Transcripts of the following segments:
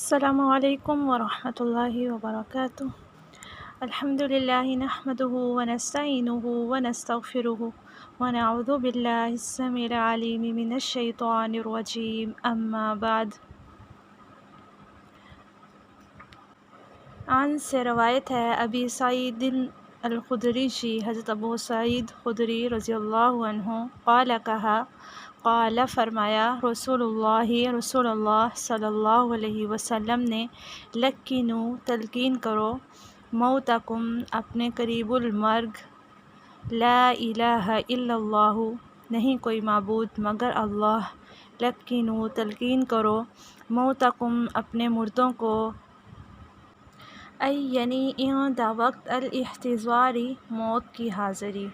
السلام علیکم ورحمۃ اللہ وبرکاتہ۔ الحمد للہ نحمده ونستعینه ونستغفره ونعوذ باللہ السمیع العلیم من الشیطان الرجیم، اما بعد۔ عن سے روایت ہے ابی سعید الخدری جی، حضرت ابو سعید خدری رضی اللہ عنہ قال کہا، قال فرمایا، رسول اللہ صلی اللہ علیہ وسلم نے، لقنوا تلقین کرو، موتکم اپنے قریب المرگ، لا الہ الا اللہ نہیں کوئی معبود مگر اللہ، لقنوا تلقین کرو، موتکم اپنے مردوں کو، ای یعنی عند وقت الاحتضاری موت کی حاضری۔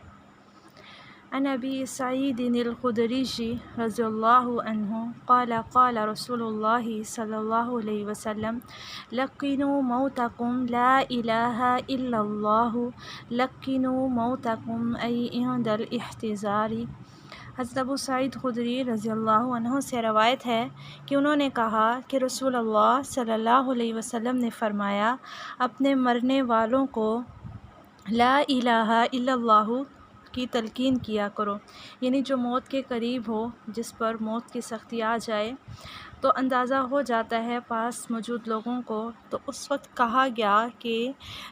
عن ابی سعید الخدری جی رضی اللہ عنہ قال قال رسول اللہ صلی اللہ علیہ وسلم، لقنوا موتکم لا الہ الا اللہ، لقنوا موتکم ای عند الاحتضار۔ حضرت ابو سعید خدری رضی اللہ عنہ سے روایت ہے کہ انہوں نے کہا کہ رسول اللہ صلی اللہ علیہ وسلم نے فرمایا، اپنے مرنے والوں کو لا الہ الا اللہ کی تلقین کیا کرو، یعنی جو موت کے قریب ہو، جس پر موت کی سختی آ جائے تو اندازہ ہو جاتا ہے پاس موجود لوگوں کو، تو اس وقت کہا گیا کہ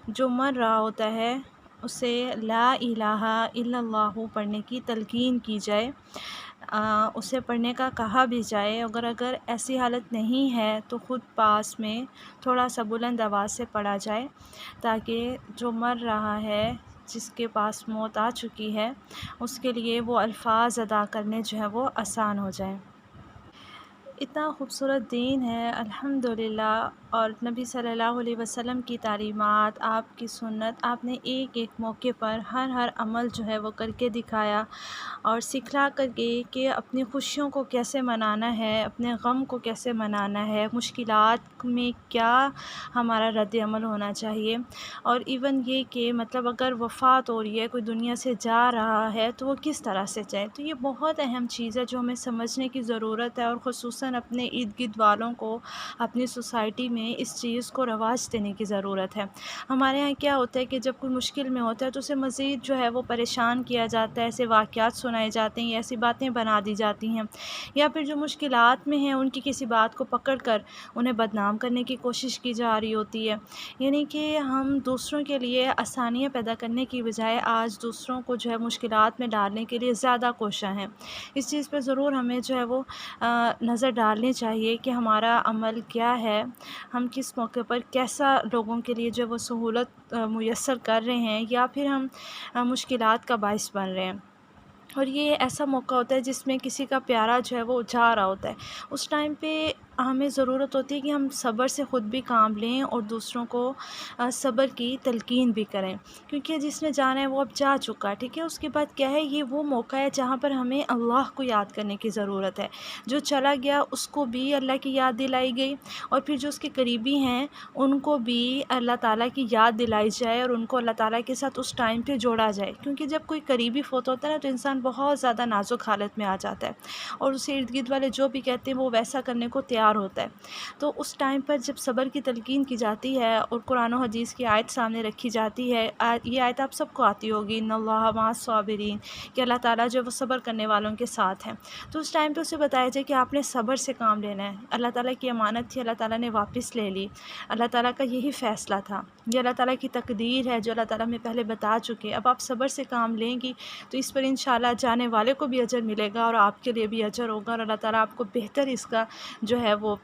جو مر رہا ہوتا ہے اسے لا الہ الا اللہ پڑھنے کی تلقین کی جائے، اسے پڑھنے کا کہا بھی جائے، اگر ایسی حالت نہیں ہے تو خود پاس میں تھوڑا سا بلند آواز سے پڑھا جائے، تاکہ جو مر رہا ہے، جس کے پاس موت آ چکی ہے، اس کے لیے وہ الفاظ ادا کرنے جو ہے وہ آسان ہو جائیں۔ اتنا خوبصورت دین ہے الحمدللہ، اور نبی صلی اللہ علیہ وسلم کی تعلیمات، آپ کی سنت، آپ نے ایک ایک موقع پر ہر عمل جو ہے وہ کر کے دکھایا اور سکھلا کر کے کہ اپنی خوشیوں کو کیسے منانا ہے، اپنے غم کو کیسے منانا ہے، مشکلات میں کیا ہمارا رد عمل ہونا چاہیے، اور ایون یہ کہ مطلب اگر وفات ہو رہی ہے، کوئی دنیا سے جا رہا ہے تو وہ کس طرح سے جائے۔ تو یہ بہت اہم چیز ہے جو ہمیں سمجھنے کی ضرورت ہے، اور خصوصاً اپنے ارد گرد والوں کو، اپنی سوسائٹی میں اس چیز کو رواج دینے کی ضرورت ہے۔ ہمارے ہاں کیا ہوتا ہے کہ جب کوئی مشکل میں ہوتا ہے تو اسے مزید جو ہے وہ پریشان کیا جاتا ہے، ایسے واقعات سنائے جاتے ہیں یا ایسی باتیں بنا دی جاتی ہیں، یا پھر جو مشکلات میں ہیں ان کی کسی بات کو پکڑ کر انہیں بدنام کرنے کی کوشش کی جا رہی ہوتی ہے۔ یعنی کہ ہم دوسروں کے لیے آسانیاں پیدا کرنے کی بجائے آج دوسروں کو جو ہے مشکلات میں ڈالنے کے لیے زیادہ کوشاں ہیں۔ اس چیز پہ ضرور ہمیں جو ہے وہ نظر ڈالنی چاہیے کہ ہمارا عمل کیا ہے، ہم کس موقع پر کیسا لوگوں کے لیے جو وہ سہولت میسر کر رہے ہیں، یا پھر ہم مشکلات کا باعث بن رہے ہیں۔ اور یہ ایسا موقع ہوتا ہے جس میں کسی کا پیارا جو ہے وہ جا رہا ہوتا ہے، اس ٹائم پہ ہمیں ضرورت ہوتی ہے کہ ہم صبر سے خود بھی کام لیں اور دوسروں کو صبر کی تلقین بھی کریں، کیونکہ جس نے جانا ہے وہ اب جا چکا، ٹھیک ہے۔ اس کے بعد کیا ہے، یہ وہ موقع ہے جہاں پر ہمیں اللہ کو یاد کرنے کی ضرورت ہے۔ جو چلا گیا اس کو بھی اللہ کی یاد دلائی گئی، اور پھر جو اس کے قریبی ہیں ان کو بھی اللہ تعالیٰ کی یاد دلائی جائے، اور ان کو اللہ تعالیٰ کے ساتھ اس ٹائم پہ جوڑا جائے، کیونکہ جب کوئی قریبی فوت ہوتا ہے نا تو انسان بہت زیادہ نازک حالت میں آ جاتا ہے، اور اسے ارد گرد والے جو بھی کہتے ہیں وہ ویسا کرنے کو تیار ہوتا ہے۔ تو اس ٹائم پر جب صبر کی تلقین کی جاتی ہے اور قرآن و حدیث کی آیت سامنے رکھی جاتی ہے، یہ آیت آپ سب کو آتی ہوگی، ان اللہ مع الصابرین، کہ اللہ تعالیٰ جو ہے وہ صبر کرنے والوں کے ساتھ ہیں، تو اس ٹائم پہ اسے بتایا جائے کہ آپ نے صبر سے کام لینا ہے، اللہ تعالیٰ کی امانت تھی، اللہ تعالیٰ نے واپس لے لی، اللہ تعالیٰ کا یہی فیصلہ تھا، یہ اللہ تعالیٰ کی تقدیر ہے جو اللہ تعالیٰ میں پہلے بتا چکے، اب آپ صبر سے کام لیں گی تو اس پر انشاءاللہ جانے والے کو بھی اجر ملے گا اور آپ کے لیے بھی اجر ہوگا، اور اللہ تعالیٰ آپ کو بہتر اس کا جو ہے وہ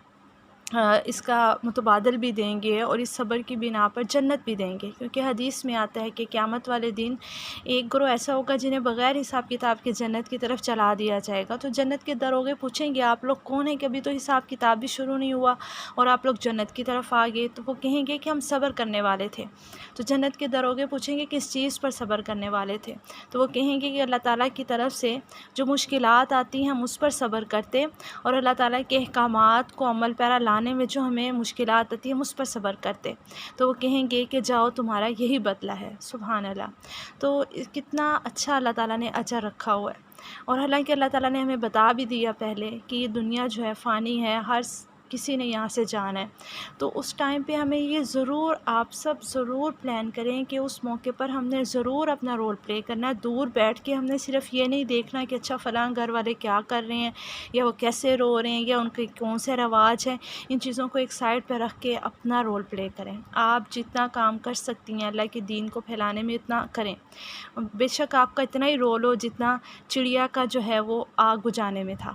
اس کا متبادل بھی دیں گے، اور اس صبر کی بنا پر جنت بھی دیں گے، کیونکہ حدیث میں آتا ہے کہ قیامت والے دن ایک گروہ ایسا ہوگا جنہیں بغیر حساب کتاب کے جنت کی طرف چلا دیا جائے گا، تو جنت کے دروگے پوچھیں گے آپ لوگ کون ہیں کہ ابھی تو حساب کتاب بھی شروع نہیں ہوا اور آپ لوگ جنت کی طرف آ گئے، تو وہ کہیں گے کہ ہم صبر کرنے والے تھے۔ تو جنت کے دروگے پوچھیں گے کس چیز پر صبر کرنے والے تھے، تو وہ کہیں گے کہ اللہ تعالیٰ کی طرف سے جو مشکلات آتی ہیں ہم اس پر صبر کرتے، اور اللہ تعالیٰ کے احکامات کو عمل پیرا لانے میں جو ہمیں مشکلات آتی ہیں ہم اس پر صبر کرتے، تو وہ کہیں گے کہ جاؤ تمہارا یہی بدلہ ہے۔ سبحان اللہ۔ تو کتنا اچھا اللہ تعالیٰ نے اجر رکھا ہوا ہے، اور حالانکہ اللہ تعالیٰ نے ہمیں بتا بھی دیا پہلے کہ یہ دنیا جو ہے فانی ہے، ہر کسی نے یہاں سے جانا ہے، تو اس ٹائم پہ ہمیں یہ ضرور، آپ سب ضرور پلان کریں کہ اس موقع پر ہم نے ضرور اپنا رول پلے کرنا ہے۔ دور بیٹھ کے ہم نے صرف یہ نہیں دیکھنا کہ اچھا فلاں گھر والے کیا کر رہے ہیں، یا وہ کیسے رو رہے ہیں، یا ان کے کون سے رواج ہیں۔ ان چیزوں کو ایک سائڈ پہ رکھ کے اپنا رول پلے کریں۔ آپ جتنا کام کر سکتی ہیں اللہ کے دین کو پھیلانے میں اتنا کریں، بے شک آپ کا اتنا ہی رول ہو جتنا چڑیا کا جو ہے وہ آگ بجھانے میں تھا۔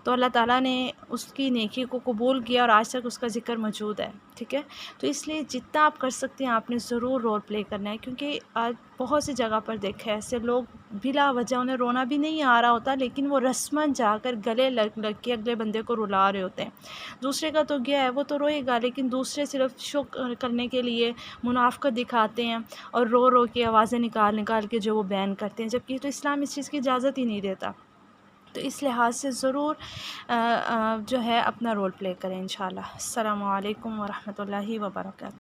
تو اللہ تعالیٰ نے اس کی نیکی کو قبول کیا اور آج تک اس کا ذکر موجود ہے، ٹھیک ہے۔ تو اس لیے جتنا آپ کر سکتے ہیں آپ نے ضرور رول پلے کرنا ہے، کیونکہ آج بہت سی جگہ پر دیکھا ہے ایسے لوگ بلا وجہ، انہیں رونا بھی نہیں آ رہا ہوتا، لیکن وہ رسماً جا کر گلے لگ کے اگلے بندے کو رلا رہے ہوتے ہیں۔ دوسرے کا تو گیا ہے وہ تو روئے گا، لیکن دوسرے صرف شو کرنے کے لیے منافقت دکھاتے ہیں اور رو رو کے آوازیں نکال کے جو وہ بیان کرتے ہیں، جبکہ تو اسلام اس چیز کی اجازت ہی نہیں دیتا۔ تو اس لحاظ سے ضرور جو ہے اپنا رول پلے کریں انشاءاللہ۔ السلام علیکم ورحمۃ اللہ وبرکاتہ۔